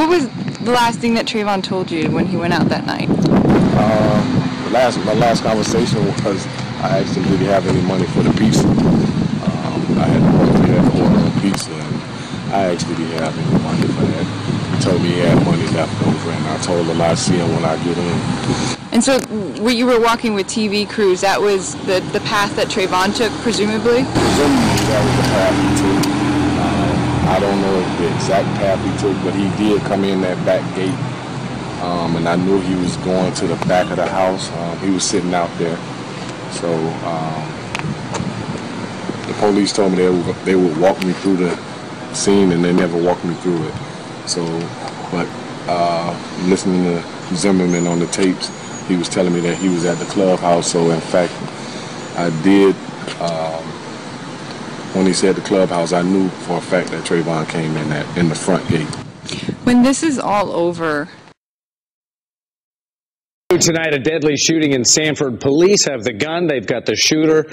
What was the last thing that Trayvon told you when he went out that night? My last conversation was I asked him did he have any money for the pizza. I had to order a pizza, and I asked did he have any money for that. He told me he had money left over, and I told him I'd see him when I get in. And so when you were walking with TV crews, that was the path that Trayvon took, presumably? Presumably that was the path he took. I don't know the exact path he took, but he did come in that back gate, and I knew he was going to the back of the house. He was sitting out there. So the police told me they would walk me through the scene, and they never walked me through it. So, but listening to Zimmerman on the tapes, he was telling me that he was at the clubhouse. So in fact, I did, when he said the clubhouse, I knew for a fact that Trayvon came in the front gate. When this is all over. Tonight, a deadly shooting in Sanford. Police have the gun, they've got the shooter,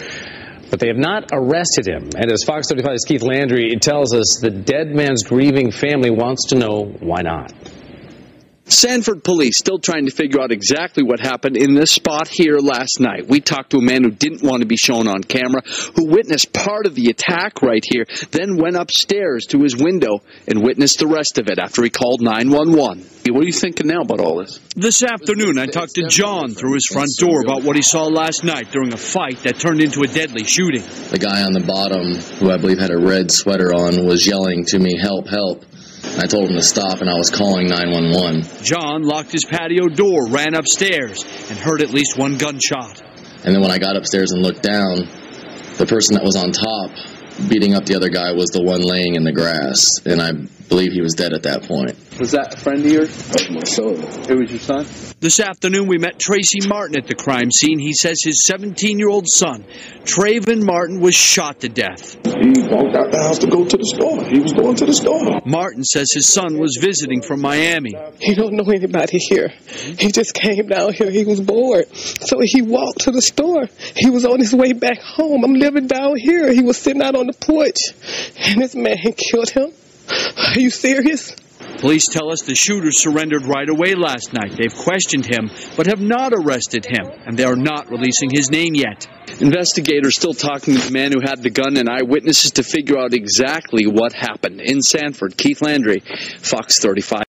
but they have not arrested him. And as Fox 35's Keith Landry tells us, the dead man's grieving family wants to know why not. Sanford police still trying to figure out exactly what happened in this spot here last night. We talked to a man who didn't want to be shown on camera, who witnessed part of the attack right here, then went upstairs to his window and witnessed the rest of it after he called 911. What are you thinking now about all this? This afternoon, I talked to John through his front door about what he saw last night during a fight that turned into a deadly shooting. The guy on the bottom, who I believe had a red sweater on, was yelling to me, "Help, help." I told him to stop, and I was calling 911. John locked his patio door, ran upstairs, and heard at least one gunshot. And then when I got upstairs and looked down, the person that was on top beating up the other guy was the one laying in the grass, and I believe he was dead at that point. Was that a friend of yours? That was my son. It was your son? This afternoon, we met Tracy Martin at the crime scene. He says his 17-year-old son, Trayvon Martin, was shot to death. He walked out the house to go to the store. He was going to the store. Martin says his son was visiting from Miami. He don't know anybody here. He just came down here. He was bored. So he walked to the store. He was on his way back home. I'm living down here. He was sitting out on the porch, and this man killed him. Are you serious? Police tell us the shooter surrendered right away last night. They've questioned him, but have not arrested him, and they are not releasing his name yet. Investigators still talking to the man who had the gun and eyewitnesses to figure out exactly what happened. In Sanford, Keith Landry, Fox 35.